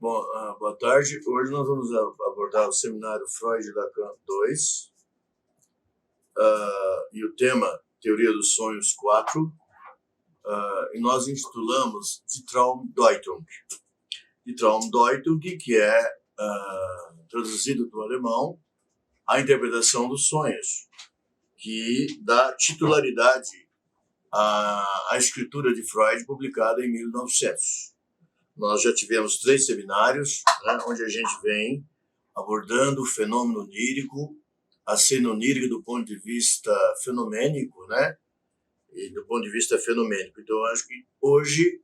Bom, boa tarde. Hoje nós vamos abordar o seminário Freud e Lacan 2 e o tema Teoria dos Sonhos 4, e nós intitulamos Die Traumdeutung. Die Traumdeutung, que é, traduzido do alemão, a interpretação dos sonhos, que dá titularidade à escritura de Freud, publicada em 1900. Nós já tivemos 3 seminários, né, onde a gente vem abordando o fenômeno onírico, a cena onírica do ponto de vista fenomênico, né? E do ponto de vista fenomênico. Então, eu acho que hoje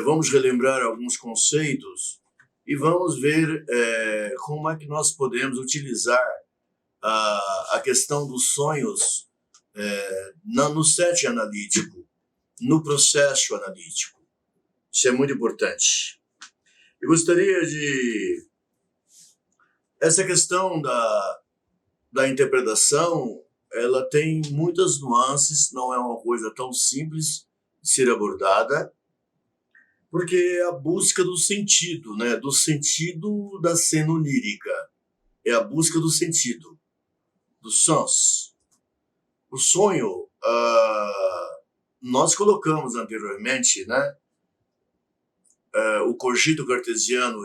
vamos relembrar alguns conceitos e vamos ver como é que nós podemos utilizar a questão dos sonhos no set analítico, no processo analítico. Isso é muito importante. Eu gostaria de... Essa questão da interpretação, ela tem muitas nuances, não é uma coisa tão simples de ser abordada, porque é a busca do sentido, né? Do sentido da cena onírica. É a busca do sentido, do sens. O sonho, nós colocamos anteriormente, né? O cogito cartesiano,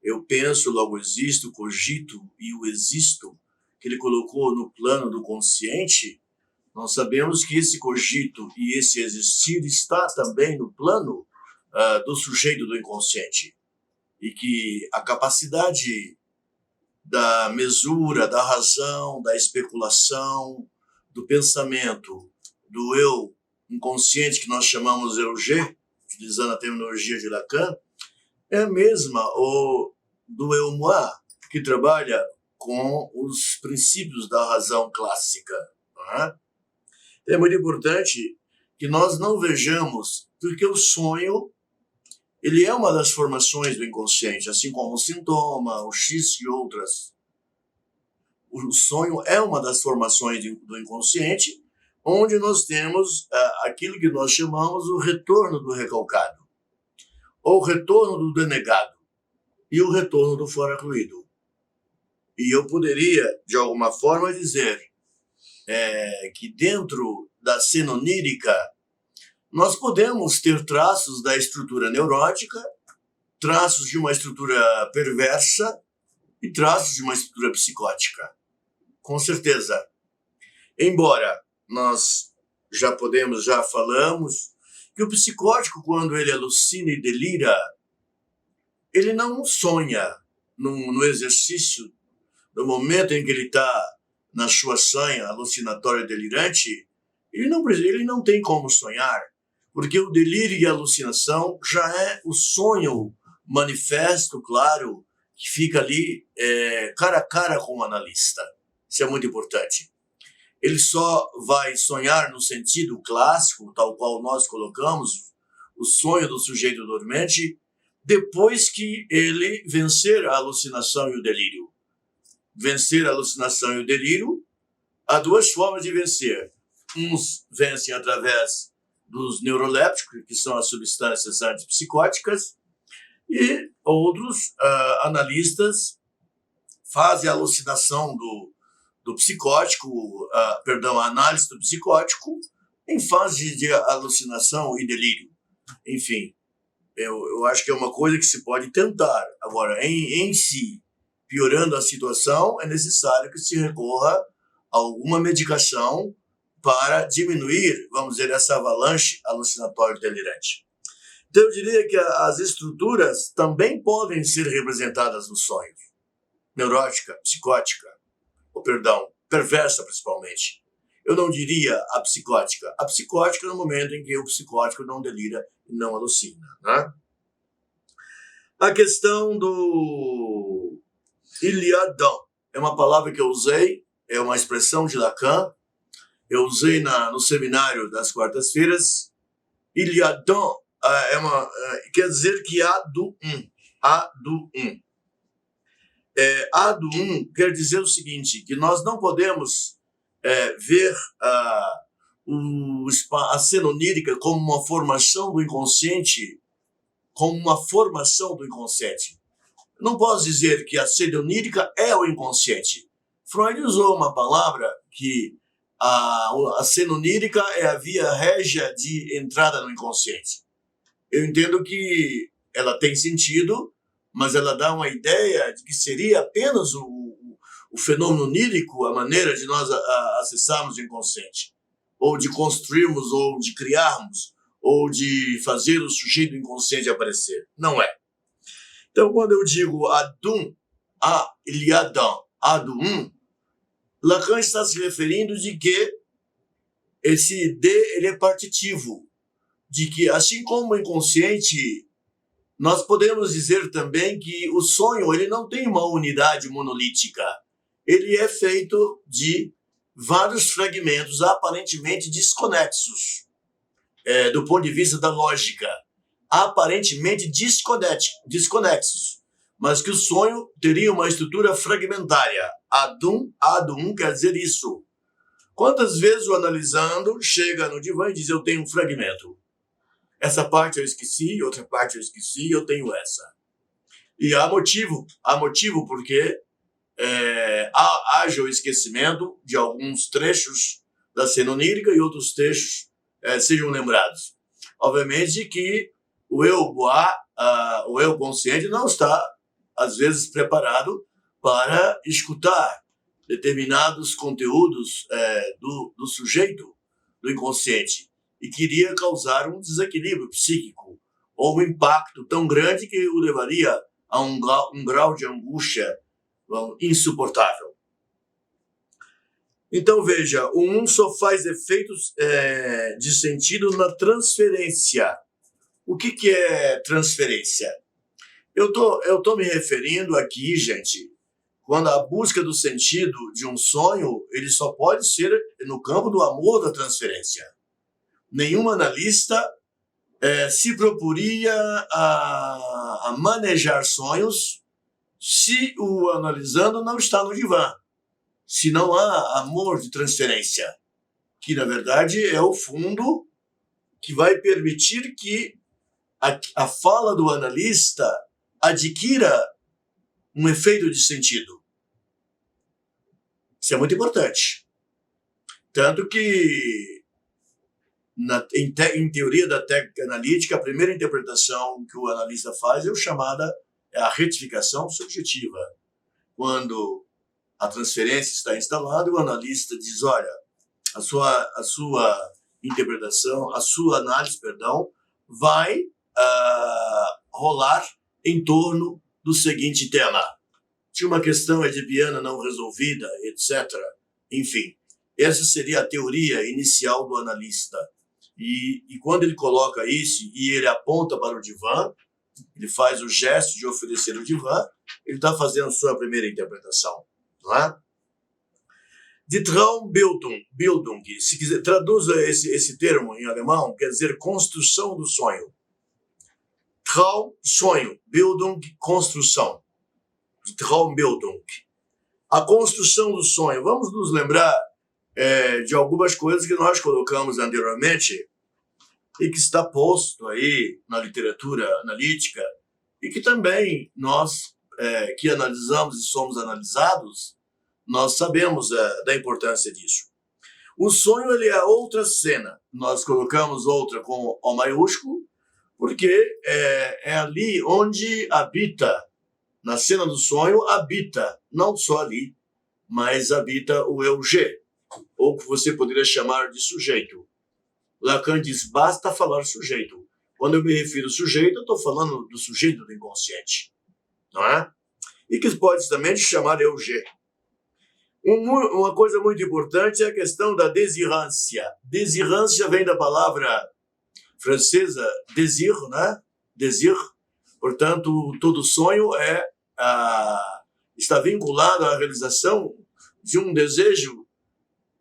eu penso, logo existo, o cogito e o existo, que ele colocou no plano do consciente. Nós sabemos que esse cogito e esse existir está também no plano do sujeito do inconsciente. E que a capacidade da mesura, da razão, da especulação, do pensamento, do eu inconsciente, que nós chamamos eu-G, utilizando a terminologia de Lacan, é a mesma do eu-moi, que trabalha com os princípios da razão clássica. Né? É muito importante que nós não vejamos, porque o sonho ele é uma das formações do inconsciente, assim como o sintoma, o X e outras. O sonho é uma das formações do inconsciente, onde nós temos aquilo que nós chamamos o retorno do recalcado, ou o retorno do denegado, e o retorno do fora-incluído. E eu poderia, de alguma forma, dizer que dentro da cena onírica, nós podemos ter traços da estrutura neurótica, traços de uma estrutura perversa e traços de uma estrutura psicótica. Com certeza. Embora nós já falamos que o psicótico, quando ele alucina e delira, ele não sonha no exercício, no momento em que ele está na sua sanha alucinatória delirante, ele não tem como sonhar, porque o delírio e a alucinação já é o sonho manifesto, claro, que fica ali cara a cara com o analista. Isso é muito importante. Ele só vai sonhar no sentido clássico, tal qual nós colocamos, o sonho do sujeito dormente, depois que ele vencer a alucinação e o delírio. Vencer a alucinação e o delírio, há 2 formas de vencer. Uns vencem através dos neurolépticos, que são as substâncias antipsicóticas, e outros analistas fazem a alucinação do psicótico, a análise do psicótico em fase de alucinação e delírio. Enfim, eu acho que é uma coisa que se pode tentar. Agora, em si, piorando a situação, é necessário que se recorra a alguma medicação para diminuir, vamos dizer, essa avalanche alucinatória delirante. Então, eu diria que as estruturas também podem ser representadas nos sonhos. Neurótica, psicótica, perversa principalmente. Eu não diria a psicótica. A psicótica no momento em que o psicótico não delira e não alucina. Né? A questão do iliadão é uma palavra que eu usei, é uma expressão de Lacan, eu usei no seminário das quartas-feiras. Iliadão quer dizer que há do um. Há do um. A do 1 quer dizer o seguinte, que nós não podemos ver a cena onírica como uma formação do inconsciente como uma formação do inconsciente. Não posso dizer que a sede onírica é o inconsciente. Freud usou uma palavra que a cena onírica é a via régia de entrada no inconsciente. Eu entendo que ela tem sentido, mas ela dá uma ideia de que seria apenas o fenômeno onírico, a maneira de nós acessarmos o inconsciente, ou de construirmos, ou de criarmos, ou de fazer o sujeito inconsciente aparecer. Não é. Então, quando eu digo Adum, il y a dans Adum, Lacan está se referindo de que esse D ele é partitivo, de que, assim como o inconsciente, nós podemos dizer também que o sonho ele não tem uma unidade monolítica. Ele é feito de vários fragmentos aparentemente desconexos, do ponto de vista da lógica, aparentemente desconexos, mas que o sonho teria uma estrutura fragmentária. Adum quer dizer isso. Quantas vezes o analisando chega no divã e diz, eu tenho um fragmento. Essa parte eu esqueci, outra parte eu esqueci, eu tenho essa. E há motivo porque haja o esquecimento de alguns trechos da cena onírica e outros trechos sejam lembrados. Obviamente que o eu consciente não está, às vezes, preparado para escutar determinados conteúdos do sujeito, do inconsciente, e queria causar um desequilíbrio psíquico ou um impacto tão grande que o levaria a um grau de angústia insuportável. Então, veja, o só faz efeitos de sentido na transferência. O que é transferência? Eu tô me referindo aqui, gente, quando a busca do sentido de um sonho, ele só pode ser no campo do amor da transferência. Nenhum analista se proporia a manejar sonhos se o analisando não está no divã, se não há amor de transferência, que na verdade é o fundo que vai permitir que a fala do analista adquira um efeito de sentido. Isso é muito importante. Tanto que, em teoria da técnica analítica, a primeira interpretação que o analista faz é a retificação subjetiva. Quando a transferência está instalada, o analista diz, olha, a sua interpretação, a sua análise, vai rolar em torno do seguinte tema. Tinha uma questão edipiana não resolvida, etc. Enfim, essa seria a teoria inicial do analista. E quando ele coloca isso e ele aponta para o divã, ele faz o gesto de oferecer o divã, ele está fazendo sua primeira interpretação. Não é? De Traumbildung, se quiser, traduza esse termo em alemão, quer dizer construção do sonho. Traum, sonho. Bildung, construção. De Traumbildung. A construção do sonho. Vamos nos lembrar de algumas coisas que nós colocamos anteriormente e que está posto aí na literatura analítica e que também nós, que analisamos e somos analisados, nós sabemos da importância disso. O sonho ele é outra cena. Nós colocamos outra com O maiúsculo, porque é ali onde habita, na cena do sonho, habita, não só ali, mas habita o eu G, ou que você poderia chamar de sujeito. Lacan diz, basta falar sujeito. Quando eu me refiro ao sujeito, eu estou falando do sujeito do inconsciente, não é? E que pode também chamar eu G. Uma coisa muito importante é a questão da désirância. Désirância vem da palavra francesa désir, né? Désir. Portanto, todo sonho está vinculado à realização de um desejo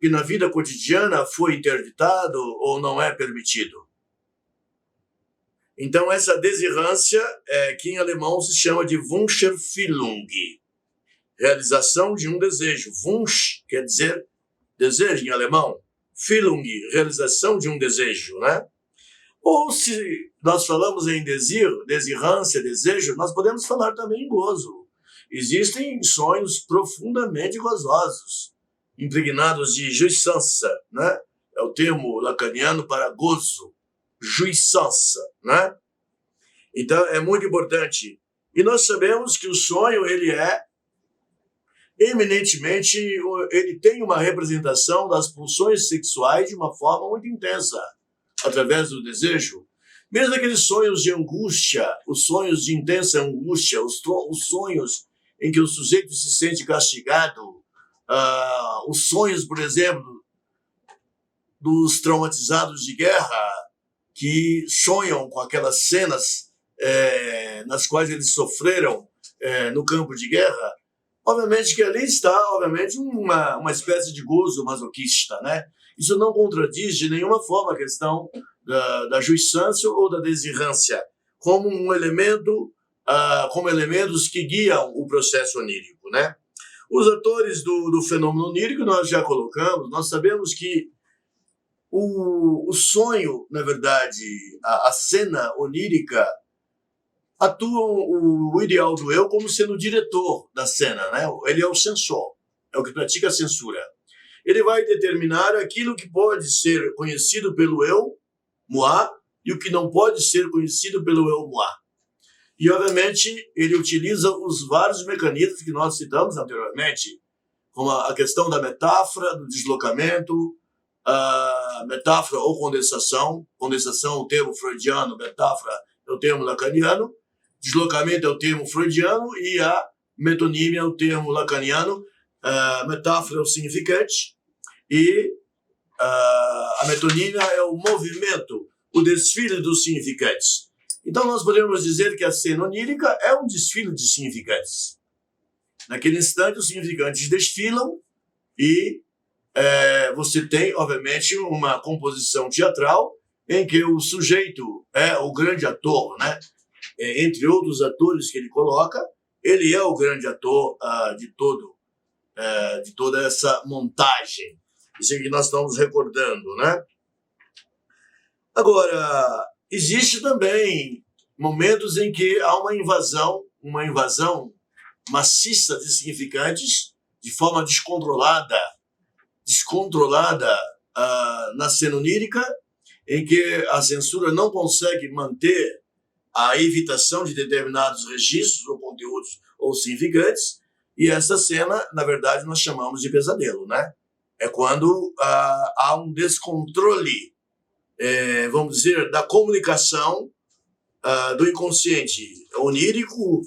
que na vida cotidiana foi interditado ou não é permitido. Então, essa desirância que em alemão se chama de Wunscherfüllung, realização de um desejo. Wunsch quer dizer desejo em alemão. Füllung, realização de um desejo, né? Ou se nós falamos em desirrância, desejo, nós podemos falar também em gozo. Existem sonhos profundamente gozosos, impregnados de jouissance, né? É o termo lacaniano para gozo, jouissance, né? Então, é muito importante. E nós sabemos que o sonho, ele é eminentemente, ele tem uma representação das pulsões sexuais de uma forma muito intensa, através do desejo. Mesmo aqueles sonhos de angústia, os sonhos de intensa angústia, os sonhos em que o sujeito se sente castigado, os sonhos, por exemplo, dos traumatizados de guerra, que sonham com aquelas cenas nas quais eles sofreram no campo de guerra, obviamente que ali está, obviamente, uma espécie de gozo masoquista, né? Isso não contradiz de nenhuma forma a questão da jouissance ou da desirrância, como um elemento, como elementos que guiam o processo onírico, né? Os atores do fenômeno onírico nós já colocamos, nós sabemos que o sonho, na verdade, a cena onírica, atuam o ideal do eu como sendo o diretor da cena, né? Ele é o censor, é o que pratica a censura. Ele vai determinar aquilo que pode ser conhecido pelo eu, moi, e o que não pode ser conhecido pelo eu, moi. E, obviamente, ele utiliza os vários mecanismos que nós citamos anteriormente, como a questão da metáfora, do deslocamento, a metáfora ou condensação. Condensação é o termo freudiano, metáfora é o termo lacaniano, deslocamento é o termo freudiano e a metonímia é o termo lacaniano. A metáfora é o significante e a metonímia é o movimento, o desfile dos significantes. Então nós podemos dizer que a cena onírica é um desfile de significantes. Naquele instante os significantes desfilam e você tem, obviamente, uma composição teatral em que o sujeito é o grande ator, né? Entre outros atores que ele coloca, ele é o grande ator de toda essa montagem. Isso é que nós estamos recordando, né? Agora, existe também momentos em que há uma invasão maciça de significantes, de forma descontrolada na cena onírica, em que a censura não consegue manter a evitação de determinados registros ou conteúdos ou significantes, e essa cena, na verdade, nós chamamos de pesadelo, né? É quando há um descontrole, vamos dizer, da comunicação do inconsciente onírico,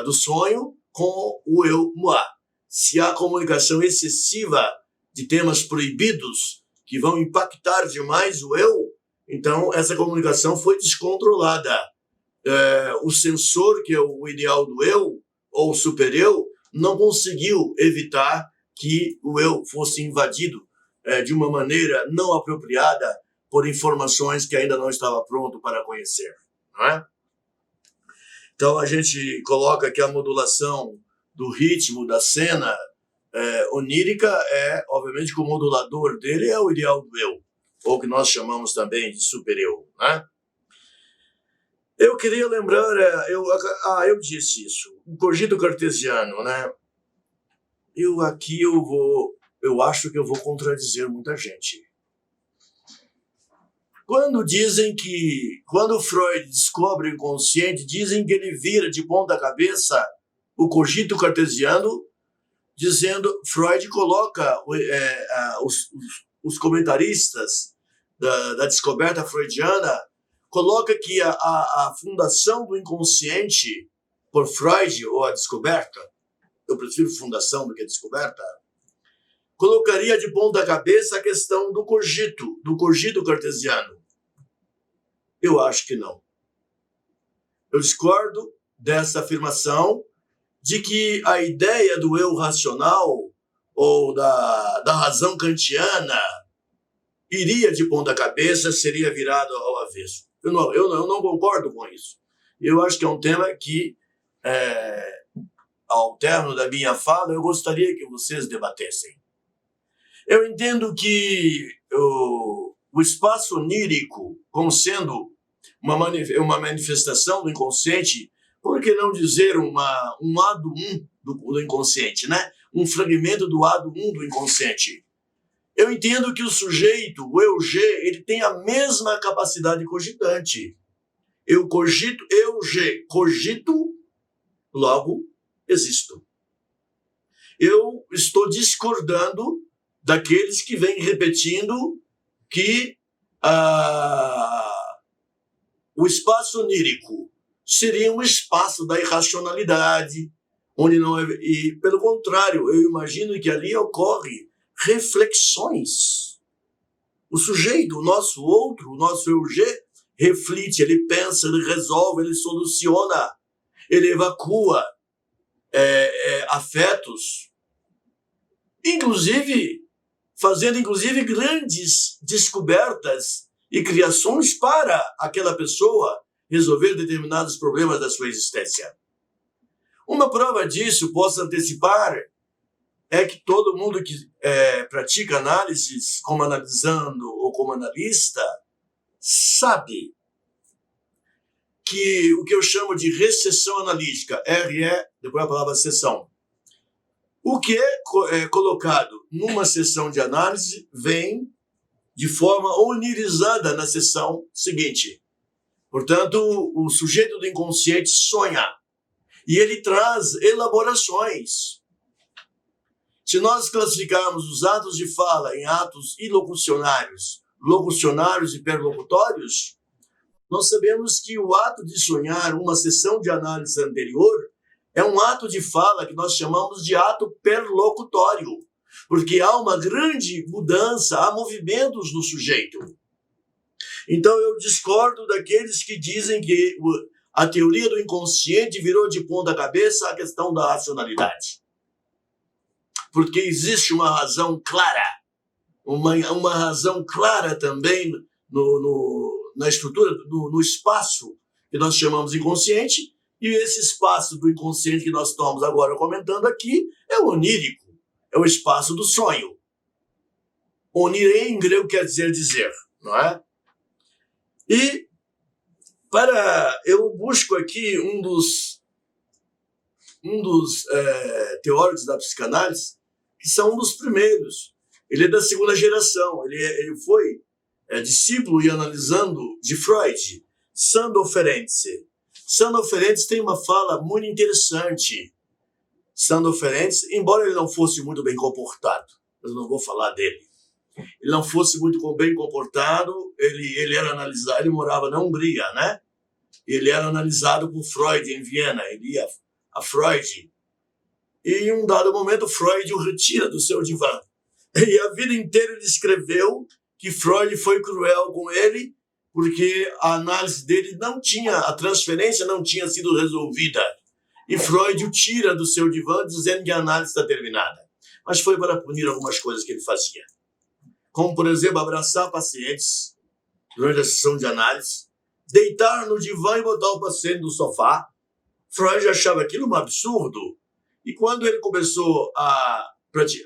do sonho, com o eu moi. Se há comunicação excessiva de temas proibidos que vão impactar demais o eu, então essa comunicação foi descontrolada. O sensor, que é o ideal do eu, ou o super-eu, não conseguiu evitar que o eu fosse invadido de uma maneira não apropriada por informações que ainda não estava pronto para conhecer, não é? Então a gente coloca que a modulação do ritmo da cena onírica obviamente, que o modulador dele é o ideal do eu, ou que nós chamamos também de super-eu, né? Eu queria lembrar, eu disse isso, o cogito cartesiano, né? Eu acho que eu vou contradizer muita gente. Quando Freud descobre o inconsciente, dizem que ele vira de ponta cabeça o cogito cartesiano, dizendo, Freud coloca os comentaristas da descoberta freudiana, coloca que a fundação do inconsciente por Freud, ou a descoberta, eu prefiro fundação do que descoberta, colocaria de ponta cabeça a questão do cogito cartesiano. Eu acho que não. Eu discordo dessa afirmação de que a ideia do eu racional ou da razão kantiana iria de ponta cabeça, seria virado ao avesso. Eu não concordo com isso. Eu acho que é um tema que, ao término da minha fala, eu gostaria que vocês debatessem. Eu entendo que o espaço onírico como sendo uma manifestação do inconsciente, por que não dizer um lado 1 do inconsciente, né? Um fragmento do lado 1 do inconsciente. Eu entendo que o sujeito, o eu-G, ele tem a mesma capacidade cogitante. Eu cogito, eu-G, cogito, logo existo. Eu estou discordando daqueles que vêm repetindo que o espaço onírico seria um espaço da irracionalidade, onde não é, e pelo contrário, eu imagino que ali ocorre reflexões. O sujeito, o nosso outro, o nosso eu-G, reflete, ele pensa, ele resolve, ele soluciona, ele evacua afetos, inclusive fazendo grandes descobertas e criações para aquela pessoa resolver determinados problemas da sua existência. Uma prova disso, posso antecipar, é que todo mundo que pratica análises como analisando ou como analista sabe que o que eu chamo de recessão analítica, RE, depois a palavra sessão, o que é colocado numa sessão de análise vem de forma onirizada na sessão seguinte. Portanto, o sujeito do inconsciente sonha e ele traz elaborações. Se nós classificarmos os atos de fala em atos ilocucionários, locucionários e perlocutórios, nós sabemos que o ato de sonhar, uma sessão de análise anterior, é um ato de fala que nós chamamos de ato perlocutório, porque há uma grande mudança, há movimentos no sujeito. Então eu discordo daqueles que dizem que a teoria do inconsciente virou de ponta cabeça a questão da racionalidade. Porque existe uma razão clara, uma razão clara também na estrutura, no espaço que nós chamamos de inconsciente, e esse espaço do inconsciente que nós estamos agora comentando aqui é o onírico, é o espaço do sonho. Onire em grego quer dizer, não é? E eu busco aqui um dos teóricos da psicanálise, que são um dos primeiros. Ele é da segunda geração, ele foi discípulo e analisando de Freud, Sandor Ferenczi. Sandor Ferenczi tem uma fala muito interessante. Sandor Ferenczi, embora ele não fosse muito bem comportado, eu não vou falar dele, ele não fosse muito bem comportado, ele era analisado, ele morava na Hungria, né? Ele era analisado por Freud em Viena, ele ia a Freud, e em um dado momento Freud o retira do seu divã. E a vida inteira ele escreveu que Freud foi cruel com ele, porque a análise dele a transferência não tinha sido resolvida. E Freud o tira do seu divã, dizendo que a análise está terminada. Mas foi para punir algumas coisas que ele fazia. Como, por exemplo, abraçar pacientes durante a sessão de análise, deitar no divã e botar o paciente no sofá. Freud achava aquilo um absurdo. E quando ele começou a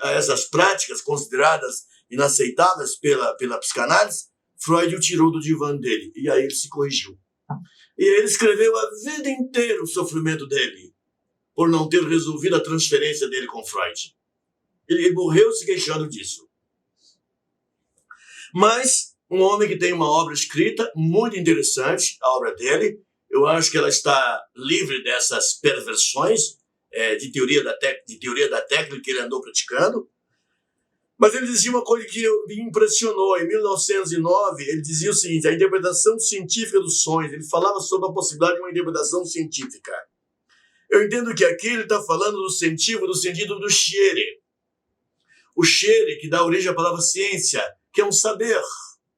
essas práticas consideradas inaceitáveis pela psicanálise, Freud o tirou do divã dele, e aí ele se corrigiu. E ele escreveu a vida inteira o sofrimento dele, por não ter resolvido a transferência dele com Freud. Ele morreu se queixando disso. Mas um homem que tem uma obra escrita muito interessante, a obra dele, eu acho que ela está livre dessas perversões de teoria da técnica que ele andou praticando. Mas ele dizia uma coisa que me impressionou. Em 1909, ele dizia o seguinte: a interpretação científica dos sonhos. Ele falava sobre a possibilidade de uma interpretação científica. Eu entendo que aqui ele está falando do sentido do Shere. O Shere, que dá origem à palavra ciência, que é um saber,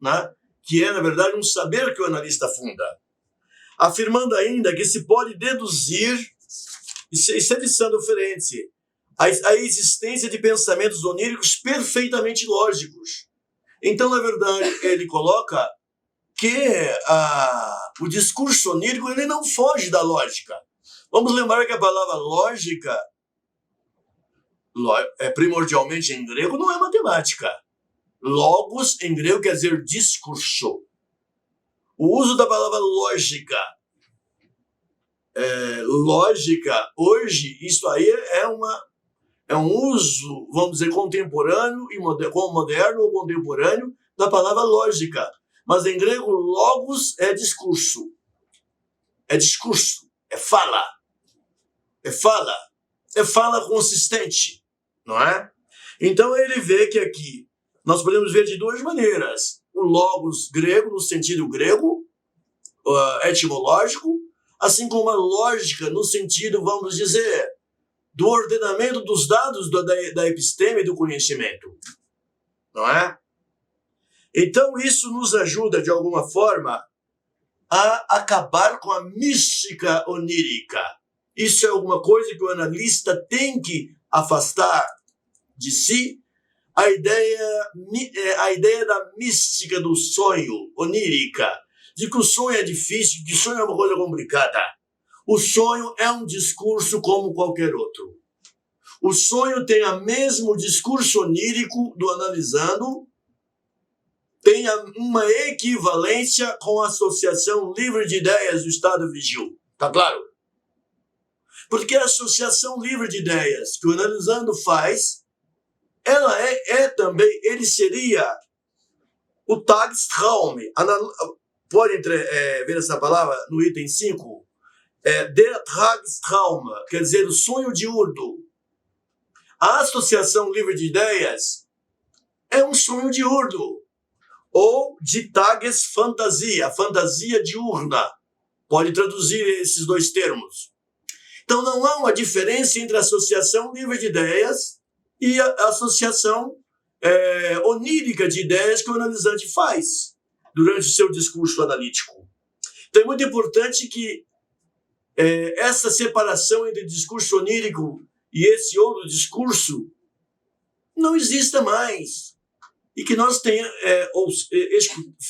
né? Que é, na verdade, um saber que o analista funda. Afirmando ainda que se pode deduzir, isso é de Sandor Ferenczi, a existência de pensamentos oníricos perfeitamente lógicos. Então, na verdade, ele coloca que o discurso onírico ele não foge da lógica. Vamos lembrar que a palavra lógica, primordialmente em grego, não é matemática. Logos, em grego, quer dizer discurso. O uso da palavra lógica. Lógica, hoje, isso aí é um uso, vamos dizer, contemporâneo, moderno ou contemporâneo, da palavra lógica. Mas em grego, logos é discurso. É discurso, é fala. É fala. É fala consistente, não é? Então ele vê que aqui nós podemos ver de duas maneiras. O logos grego, no sentido grego, etimológico, assim como a lógica no sentido, vamos dizer, do ordenamento dos dados da episteme e do conhecimento. Não é? Então isso nos ajuda, de alguma forma, a acabar com a mística onírica. Isso é alguma coisa que o analista tem que afastar de si, a ideia da mística do sonho, onírica, de que o sonho é difícil, que o sonho é uma coisa complicada. O sonho é um discurso como qualquer outro. O sonho tem o mesmo discurso onírico do analisando, tem uma equivalência com a associação livre de ideias do estado vigil. Tá claro? Porque a associação livre de ideias que o analisando faz, ela também, ele seria o Tagstraum. Pode ver essa palavra no item 5? Der Tagstraum, quer dizer, o sonho diurno. A associação livre de ideias é um sonho diurno. Ou de Tagesfantasia, fantasia diurna. Pode traduzir esses dois termos. Então não há uma diferença entre a associação livre de ideias e a associação onírica de ideias que o analisante faz durante o seu discurso analítico. Então é muito importante que essa separação entre discurso onírico e esse outro discurso não exista mais. E que nós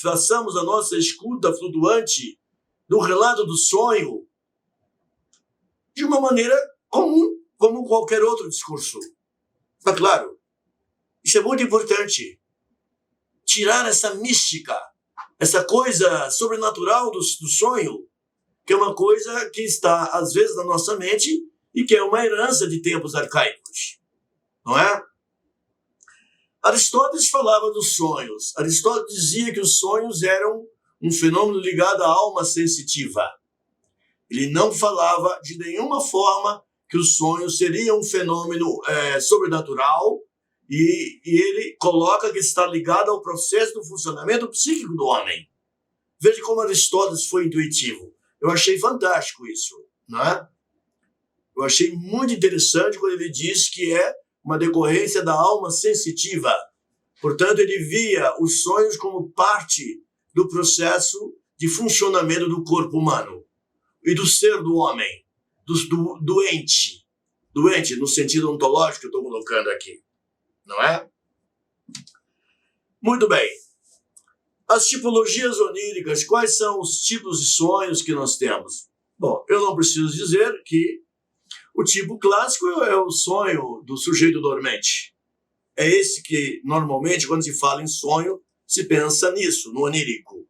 façamos a nossa escuta flutuante do relato do sonho de uma maneira comum, como qualquer outro discurso. Está claro? Isso é muito importante. Tirar essa mística, essa coisa sobrenatural do sonho, que é uma coisa que está, às vezes, na nossa mente e que é uma herança de tempos arcaicos. Não é? Aristóteles falava dos sonhos. Aristóteles dizia que os sonhos eram um fenômeno ligado à alma sensitiva. Ele não falava de nenhuma forma que os sonhos seriam um fenômeno sobrenatural e ele coloca que está ligado ao processo do funcionamento psíquico do homem. Veja como Aristóteles foi intuitivo. Eu achei fantástico isso, não é? Eu achei muito interessante quando ele diz que é uma decorrência da alma sensitiva. Portanto, ele via os sonhos como parte do processo de funcionamento do corpo humano e do ser do homem, do doente. Doente no sentido ontológico que eu estou colocando aqui. Não é? Muito bem. As tipologias oníricas, quais são os tipos de sonhos que nós temos? Bom, eu não preciso dizer que o tipo clássico é o sonho do sujeito dormente. É esse que, normalmente, quando se fala em sonho, se pensa nisso, no onírico.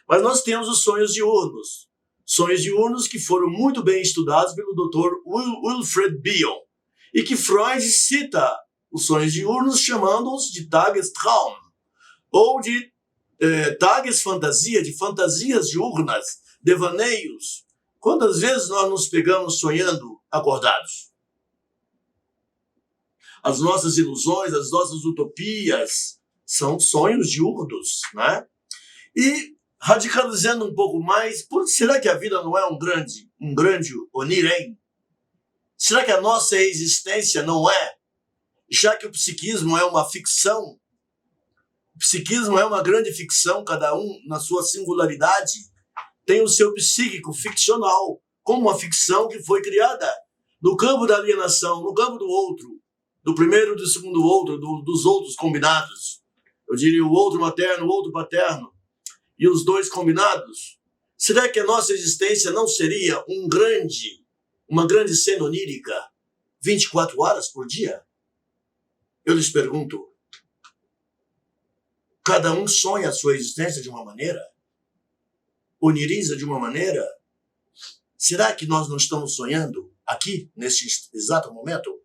Mas nós temos os sonhos diurnos. Sonhos diurnos que foram muito bem estudados pelo Dr. Wilfred Bion. E que Freud cita os sonhos diurnos chamando-os de Tagestraum. Ou de Tagesfantasia, de fantasias diurnas, devaneios. Quantas vezes nós nos pegamos sonhando acordados? As nossas ilusões, as nossas utopias são sonhos diurnos, né? E, radicalizando um pouco mais, será que a vida não é um grande onirém? Será que a nossa existência não é? Já que o psiquismo é uma ficção, o psiquismo é uma grande ficção, cada um na sua singularidade, tem o seu psíquico ficcional, como uma ficção que foi criada no campo da alienação, no campo do outro, do primeiro e do segundo outro, dos outros combinados. Eu diria o outro materno, o outro paterno, e os dois combinados. Será que a nossa existência não seria uma grande cena onírica, 24 horas por dia? Eu lhes pergunto. cada um sonha a sua existência de uma maneira, oniriza de uma maneira. Será que nós não estamos sonhando aqui, nesse exato momento?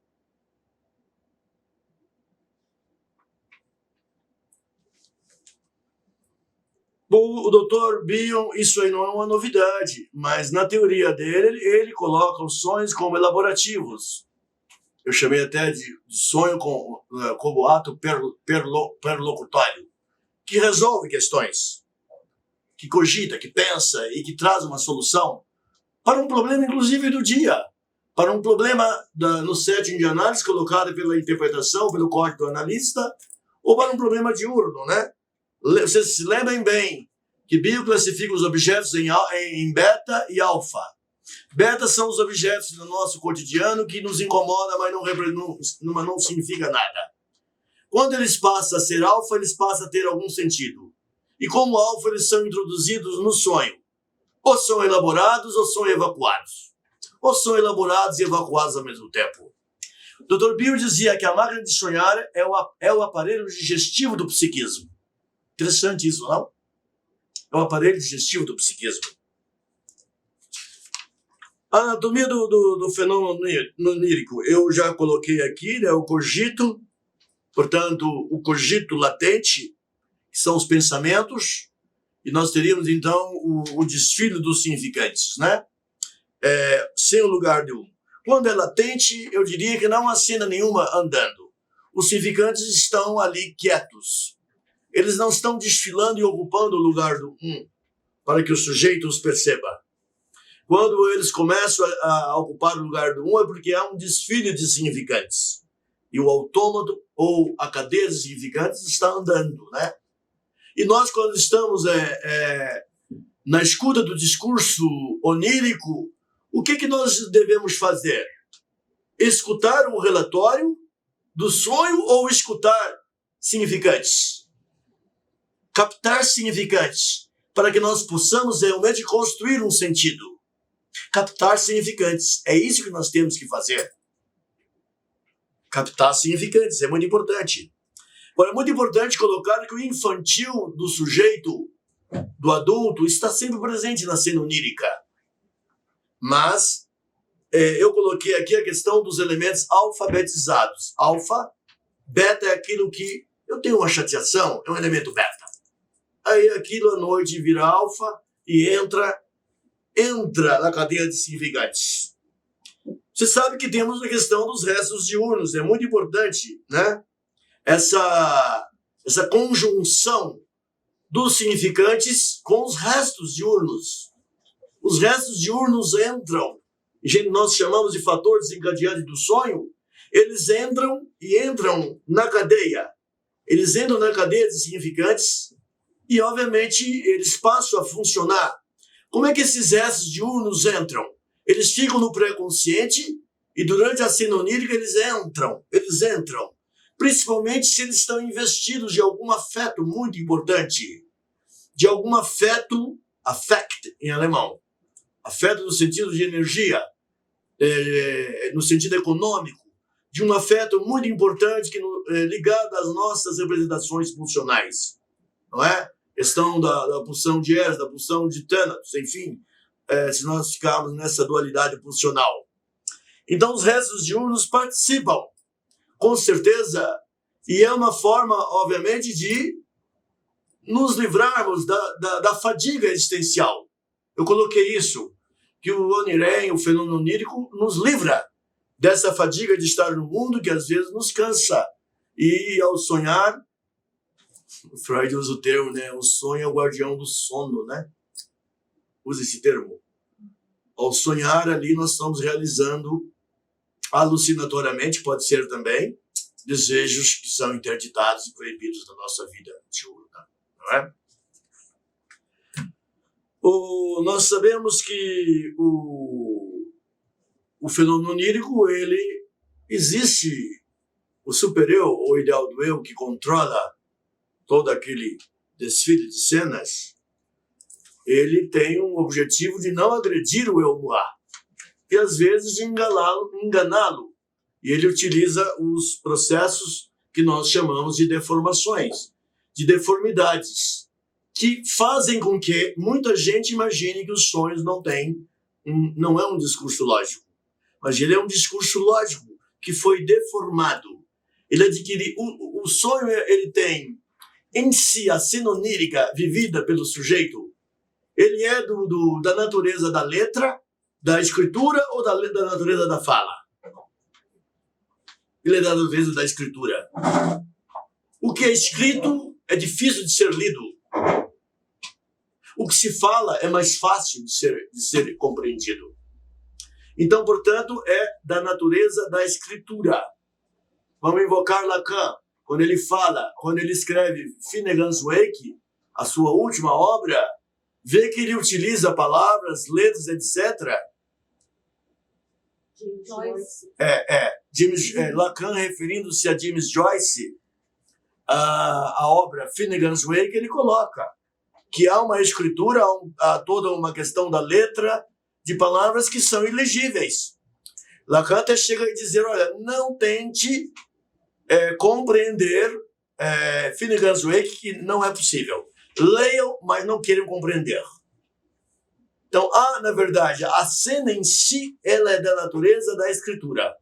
O Dr. Bion, isso aí não é uma novidade, mas na teoria dele, ele coloca os sonhos como elaborativos. Eu chamei até de sonho como ato perlocutório, que resolve questões, que cogita, que pensa e que traz uma solução para um problema, inclusive, do dia, para um problema no setting de análise colocado pela interpretação, pelo código do analista, ou para um problema diurno, né? Vocês se lembrem bem que Bio classifica os objetos em beta e alfa. Beta são os objetos no nosso cotidiano que nos incomodam, mas não significa nada. Quando eles passam a ser alfa, eles passam a ter algum sentido. E como alfa, eles são introduzidos no sonho. Ou são elaborados ou são evacuados. Ou são elaborados e evacuados ao mesmo tempo. O Dr. Bio dizia que a máquina de sonhar é o aparelho digestivo do psiquismo. Interessante isso, não? É o aparelho digestivo do psiquismo. A anatomia do fenômeno onírico, eu já coloquei aqui, né, o cogito, portanto, o cogito latente, que são os pensamentos, e nós teríamos, então, o desfile dos significantes, né? Sem o lugar de um. Quando é latente, eu diria que não há cena nenhuma andando. Os significantes estão ali quietos. Eles não estão desfilando e ocupando o lugar do um, para que o sujeito os perceba. Quando eles começam a ocupar o lugar do um, é porque há um desfile de significantes. E o autômato ou a cadeia de significantes está andando, né? E nós, quando estamos na escuta do discurso onírico, o que nós devemos fazer? Escutar o relatório do sonho ou escutar significantes? Captar significantes, para que nós possamos realmente construir um sentido. Captar significantes, é isso que nós temos que fazer. Captar significantes, é muito importante. Agora, é muito importante colocar que o infantil do sujeito, do adulto, está sempre presente na cena onírica. Mas eu coloquei aqui a questão dos elementos alfabetizados. Alfa, beta é aquilo que eu tenho uma chateação, é um elemento beta. Aí aquilo à noite vira alfa e entra na cadeia de significantes. Você sabe que temos a questão dos restos diurnos, é muito importante, né? Essa conjunção dos significantes com os restos diurnos. Os restos diurnos entram, nós chamamos de fator desencadeante do sonho, eles entram na cadeia. Eles entram na cadeia de significantes e, obviamente, eles passam a funcionar. Como é que esses restos diurnos entram? Eles ficam no pré-consciente e durante a cena onírica eles entram. Principalmente se eles estão investidos de algum afeto muito importante. De algum afeto, affect em alemão. Afeto no sentido de energia, no sentido econômico. De um afeto muito importante ligado às nossas representações funcionais. Não é? Questão da pulsão de Eros, da pulsão de Thanatos, enfim, se nós ficarmos nessa dualidade pulsional. Então, os restos diurnos participam, com certeza, e é uma forma, obviamente, de nos livrarmos da fadiga existencial. Eu coloquei isso, que o onirém, o fenômeno onírico, nos livra dessa fadiga de estar no mundo que às vezes nos cansa. E ao sonhar, o Freud usa o termo, né? O sonho é o guardião do sono, né? Usa esse termo. Ao sonhar ali, nós estamos realizando alucinatoriamente, pode ser também, desejos que são interditados e proibidos da nossa vida diurna, não é? Nós sabemos que o fenômeno onírico, ele existe, o super-eu, ou ideal do eu, que controla todo aquele desfile de cenas, ele tem um objetivo de não agredir o eu no ar, e às vezes de enganá-lo. E ele utiliza os processos que nós chamamos de deformações, de deformidades que fazem com que muita gente imagine que os sonhos não é um discurso lógico, mas ele é um discurso lógico que foi deformado. Ele adquire o sonho, ele tem em si a cena onírica vivida pelo sujeito. Ele é da natureza da letra, da escritura ou da natureza da fala? Ele é da natureza da escritura. O que é escrito é difícil de ser lido. O que se fala é mais fácil de ser compreendido. Então, portanto, é da natureza da escritura. Vamos invocar Lacan. Quando ele escreve Finnegan's Wake, a sua última obra, vê que ele utiliza palavras, letras, etc. Lacan, referindo-se a James Joyce, a obra Finnegan's Wake, ele coloca que há uma escritura, há toda uma questão da letra, de palavras que são ilegíveis. Lacan até chega a dizer, olha, não tente compreender Finnegan's Wake, que não é possível. Leiam, mas não queiram compreender. Então, na verdade, a cena em si, ela é da natureza da escritura.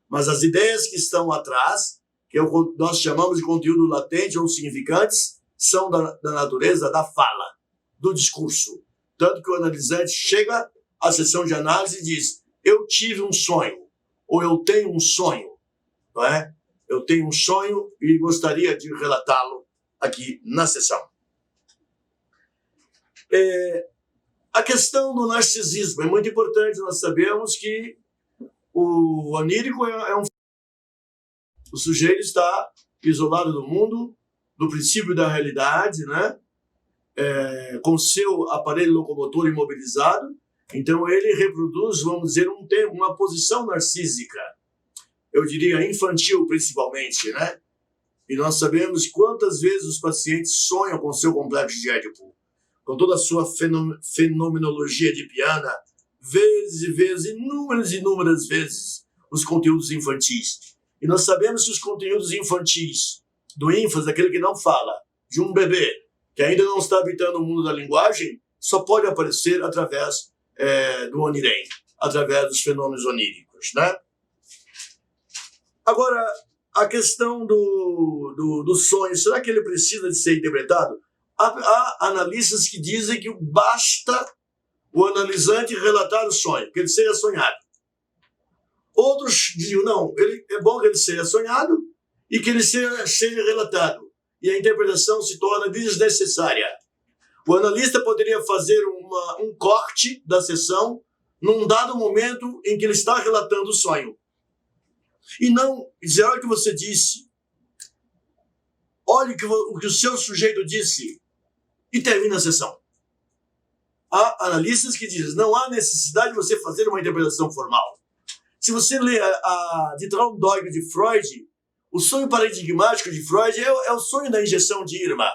Mas as ideias que estão atrás, que nós chamamos de conteúdo latente ou significantes, são da natureza da fala, do discurso. Tanto que o analisante chega à sessão de análise e diz, eu tive um sonho, ou eu tenho um sonho, não é? Eu tenho um sonho e gostaria de relatá-lo aqui na sessão. A questão do narcisismo é muito importante. Nós sabemos que o onírico o sujeito está isolado do mundo, do princípio da realidade, né? Com seu aparelho locomotor imobilizado. Então ele reproduz, vamos dizer, uma posição narcísica. Eu diria infantil principalmente, né? E nós sabemos quantas vezes os pacientes sonham com seu complexo de Édipo, com toda a sua fenomenologia de Piana, vezes e vezes, inúmeras vezes, os conteúdos infantis. E nós sabemos que os conteúdos infantis, do ênfase, daquele que não fala, de um bebê, que ainda não está habitando o mundo da linguagem, só pode aparecer através do onirém, através dos fenômenos oníricos, né? Agora, a questão do sonho, será que ele precisa de ser interpretado? Há analistas que dizem que basta o analisante relatar o sonho, que ele seja sonhado. Outros dizem, não, é bom que ele seja sonhado e que ele seja relatado. E a interpretação se torna desnecessária. O analista poderia fazer um corte da sessão num dado momento em que ele está relatando o sonho. E não dizer, olha o que você disse, olha o que o seu sujeito disse, e termina a sessão. Há analistas que dizem, não há necessidade de você fazer uma interpretação formal. Se você lê de Traumdeutung de Freud, o sonho paradigmático de Freud é o sonho da injeção de Irma.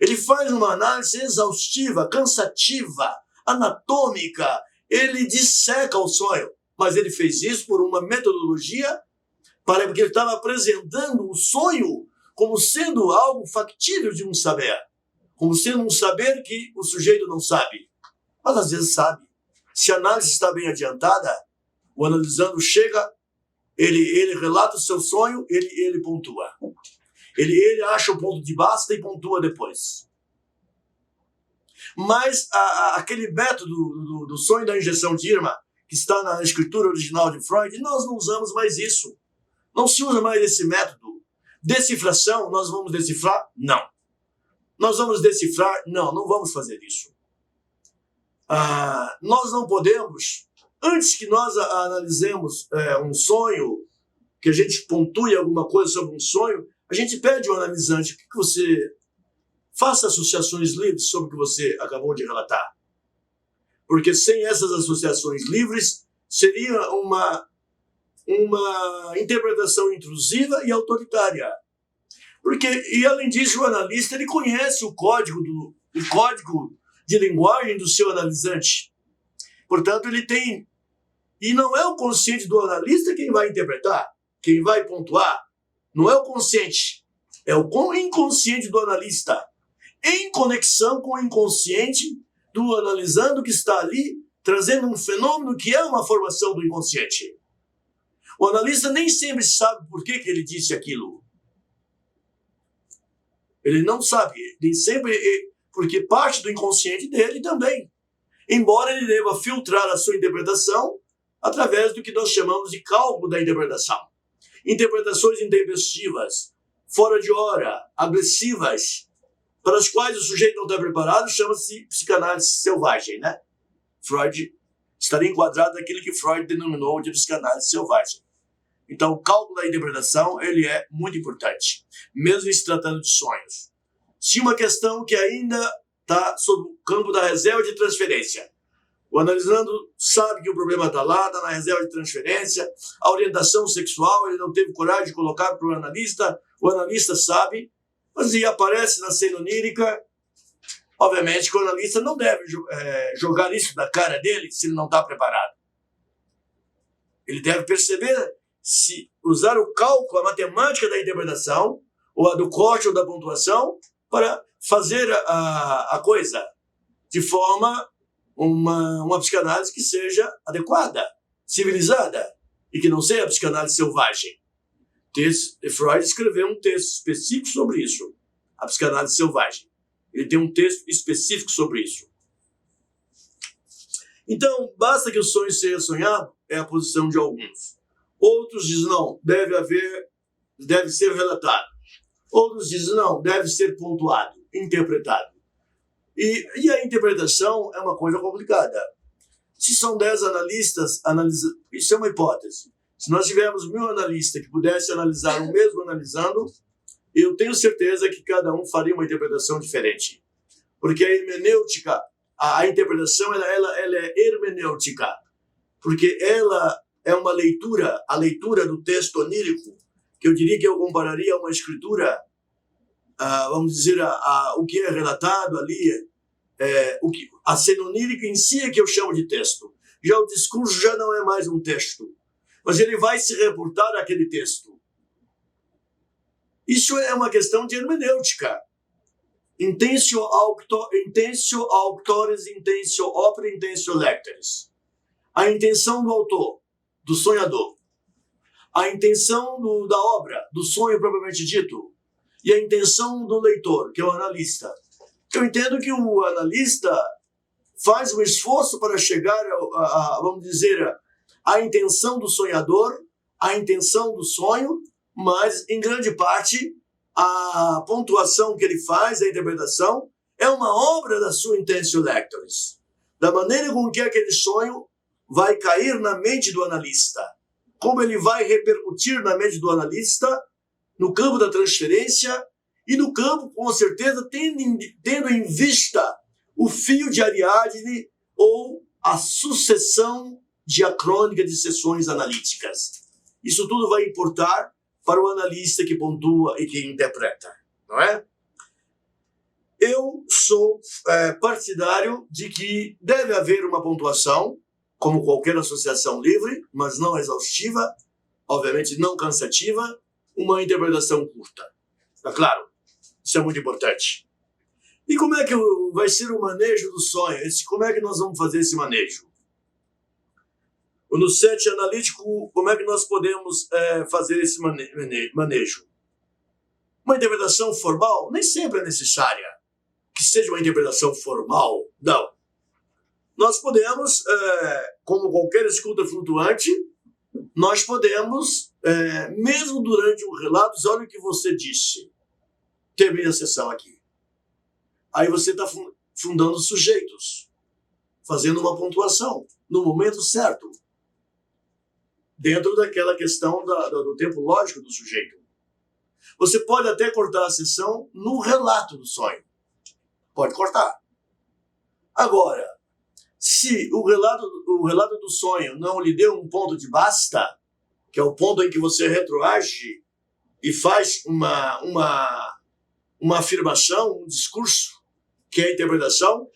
Ele faz uma análise exaustiva, cansativa, anatômica, ele disseca o sonho, mas ele fez isso por uma metodologia porque ele estava apresentando o sonho como sendo algo factível de um saber, como sendo um saber que o sujeito não sabe, mas às vezes sabe. Se a análise está bem adiantada, o analisando chega, ele relata o seu sonho, ele pontua. Ele acha o ponto de basta e pontua depois. Mas aquele método do sonho da injeção de Irma, que está na escritura original de Freud, nós não usamos mais isso. Não se usa mais esse método. Decifração, nós vamos decifrar? Não. Nós vamos decifrar? Não vamos fazer isso. Nós não podemos, antes que nós analisemos um sonho, que a gente pontue alguma coisa sobre um sonho, a gente pede ao analisante que você faça associações livres sobre o que você acabou de relatar. Porque sem essas associações livres, seria uma interpretação intrusiva e autoritária. E além disso, o analista ele conhece o código de linguagem do seu analisante. Portanto, ele tem... E não é o consciente do analista quem vai interpretar, quem vai pontuar. Não é o consciente. É o inconsciente do analista, em conexão com o inconsciente do analisando que está ali, trazendo um fenômeno que é uma formação do inconsciente. O analista nem sempre sabe por que ele disse aquilo. Ele não sabe, nem sempre, porque parte do inconsciente dele também. Embora ele deva filtrar a sua interpretação através do que nós chamamos de cálculo da interpretação. Interpretações intempestivas, fora de hora, agressivas, para as quais o sujeito não está preparado, chama-se psicanálise selvagem, né? Freud estaria enquadrado naquilo que Freud denominou de psicanálise selvagem. Então, o cálculo da interpretação, ele é muito importante, mesmo se tratando de sonhos. Se uma questão que ainda está sob o campo da reserva de transferência, o analisando sabe que o problema está lá, está na reserva de transferência, a orientação sexual, ele não teve coragem de colocar para o analista sabe, mas e aparece na cena onírica, obviamente que o analista não deve jogar isso na cara dele se ele não está preparado. Ele deve perceber se usar o cálculo, a matemática da interpretação, ou a do corte ou da pontuação, para fazer a coisa de forma uma psicanálise que seja adequada, civilizada, e que não seja a psicanálise selvagem. Freud escreveu um texto específico sobre isso, a psicanálise selvagem. Ele tem um texto específico sobre isso. Então, basta que o sonho seja sonhado, é a posição de alguns. Outros dizem, não, deve ser relatado. Outros dizem, não, deve ser pontuado, interpretado. E a interpretação é uma coisa complicada. Se são 10 analistas, isso é uma hipótese. Se nós tivermos 1000 analistas que pudessem analisar o mesmo analisando, eu tenho certeza que cada um faria uma interpretação diferente. Porque a hermenêutica, a interpretação, ela é hermenêutica. Porque ela é uma leitura, a leitura do texto onírico, que eu diria que eu compararia a uma escritura, vamos dizer, o que é relatado ali, a cena onírica em si é que eu chamo de texto. Já o discurso já não é mais um texto, mas ele vai se reportar àquele texto. Isso é uma questão de hermenêutica. Intentio auctores, intentio opera, intentio lectores. A intenção do autor, do sonhador. A intenção da obra, do sonho propriamente dito. E a intenção do leitor, que é o analista. Eu entendo que o analista faz um esforço para chegar, vamos dizer, à intenção do sonhador, à intenção do sonho, mas, em grande parte, a pontuação que ele faz, a interpretação, é uma obra da sua intentio lectores, da maneira com que aquele sonho vai cair na mente do analista, como ele vai repercutir na mente do analista, no campo da transferência e no campo, com certeza, tendo em vista o fio de Ariadne ou a sucessão diacrônica de sessões analíticas. Isso tudo vai importar para o analista que pontua e que interpreta, não é? Eu sou partidário de que deve haver uma pontuação, como qualquer associação livre, mas não exaustiva, obviamente não cansativa, uma interpretação curta. Tá claro? Isso é muito importante. E como é que vai ser o manejo do sonho? Como é que nós vamos fazer esse manejo? No set analítico, como é que nós podemos fazer esse manejo? Uma interpretação formal nem sempre é necessária que seja uma interpretação formal, não. Nós podemos, como qualquer escuta flutuante, nós podemos, mesmo durante um relato, olha o que você disse, termina a sessão aqui. Aí você está fundando sujeitos, fazendo uma pontuação no momento certo, dentro daquela questão do tempo lógico do sujeito. Você pode até cortar a sessão no relato do sonho. Pode cortar. Agora, se o relato do sonho não lhe deu um ponto de basta, que é o ponto em que você retroage e faz uma afirmação, um discurso, que é a interpretação,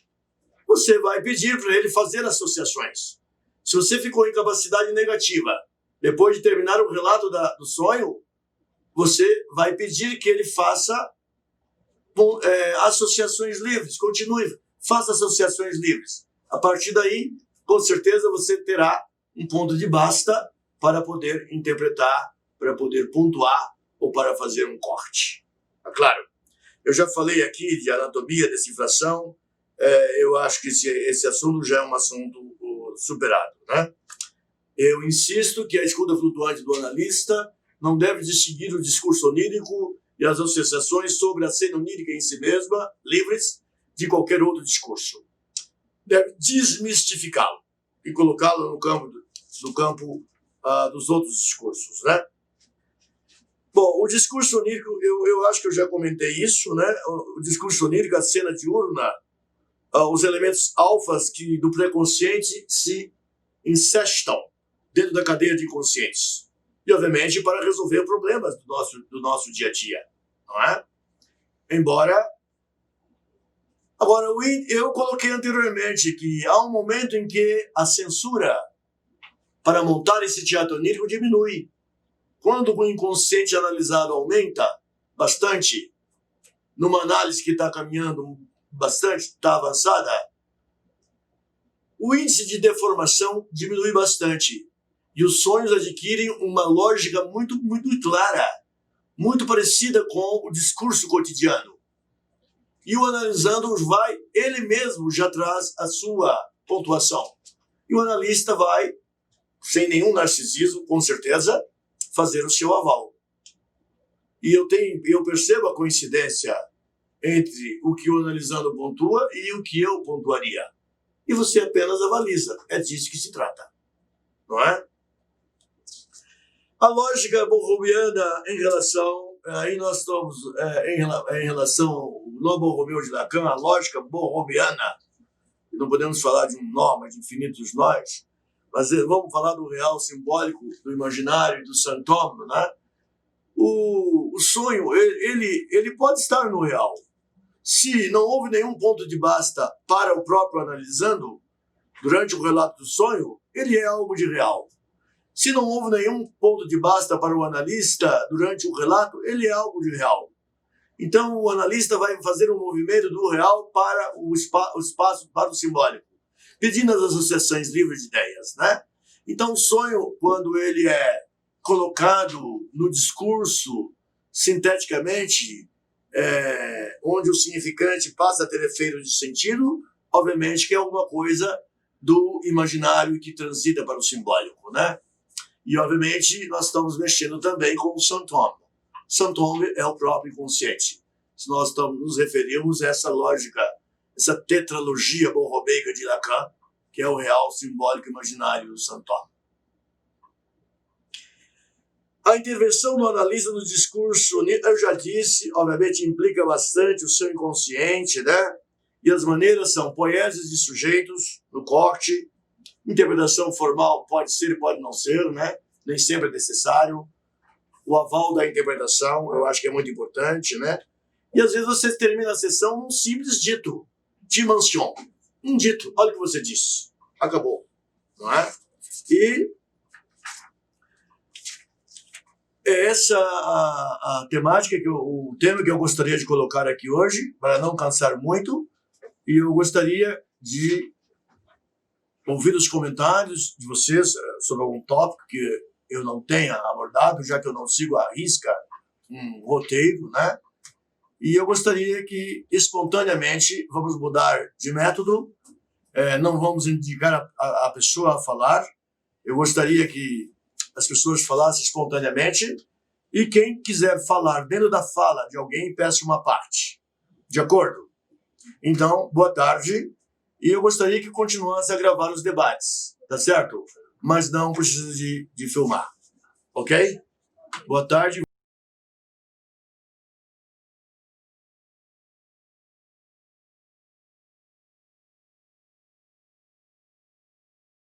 você vai pedir para ele fazer associações. Se você ficou em capacidade negativa, depois de terminar o relato do sonho, você vai pedir que ele faça associações livres, continue, faça associações livres. A partir daí, com certeza você terá um ponto de basta para poder interpretar, para poder pontuar ou para fazer um corte. Claro, eu já falei aqui de anatomia, decifração, eu acho que esse assunto já é um assunto superado, né? Eu insisto que a escuta flutuante do analista não deve distinguir o discurso onírico e as associações sobre a cena onírica em si mesma, livres de qualquer outro discurso. Deve desmistificá-lo e colocá-lo no campo dos outros discursos, né? Bom, o discurso onírico, eu acho que eu já comentei isso, né? O discurso onírico, a cena diurna, os elementos alfas do pré-consciente se incestam dentro da cadeia de inconscientes. E, obviamente, para resolver problemas do nosso dia a dia, não é? Agora, eu coloquei anteriormente que há um momento em que a censura para montar esse teatro onírico diminui. Quando o inconsciente analisado aumenta bastante, numa análise que está caminhando bastante, está avançada, o índice de deformação diminui bastante. E os sonhos adquirem uma lógica muito, muito clara, muito parecida com o discurso cotidiano. E o analisando ele mesmo já traz a sua pontuação. E o analista vai, sem nenhum narcisismo, com certeza, fazer o seu aval. E eu percebo a coincidência entre o que o analisando pontua e o que eu pontuaria. E você apenas avaliza. É disso que se trata. Não é? A lógica borromiana em relação... Aí nós estamos em relação ao Noble Romeu de Lacan, a lógica borromiana. Não podemos falar de um nó, mas de infinitos nós. Mas vamos falar do real simbólico, do imaginário, do santômio, né? O sonho, ele pode estar no real. Se não houve nenhum ponto de basta para o próprio analisando, durante o relato do sonho, ele é algo de real. Se não houve nenhum ponto de basta para o analista durante o relato, ele é algo de real. Então, o analista vai fazer um movimento do real para o espaço, para o simbólico, pedindo as associações livres de ideias, né? Então, o sonho, quando ele é colocado no discurso sinteticamente, onde o significante passa a ter efeito de sentido, obviamente que é alguma coisa do imaginário que transita para o simbólico, né? E, obviamente, nós estamos mexendo também com o santômio. Santômio é o próprio inconsciente. Se nós nos referirmos a essa lógica, essa tetralogia borromeica de Lacan, que é o real, simbólico, imaginário do santômio. A intervenção do analista no discurso, eu já disse, obviamente implica bastante o seu inconsciente, né? E as maneiras são poieses de sujeitos no corte, interpretação formal pode ser e pode não ser, né? Nem sempre é necessário. O aval da interpretação, eu acho que é muito importante, né? E às vezes você termina a sessão num simples dito, de mention. Um dito, olha o que você disse. Acabou, não é? E é essa a temática, o tema que eu gostaria de colocar aqui hoje, para não cansar muito, e eu gostaria de ouvir os comentários de vocês sobre algum tópico que eu não tenha abordado, já que eu não sigo à risca um roteiro, né? E eu gostaria que, espontaneamente, vamos mudar de método, não vamos indicar a pessoa a falar, eu gostaria que as pessoas falassem espontaneamente, e quem quiser falar dentro da fala de alguém, peça uma parte. De acordo? Então, boa tarde. E eu gostaria que continuasse a gravar os debates, tá certo? Mas não precisa de filmar, ok? Boa tarde.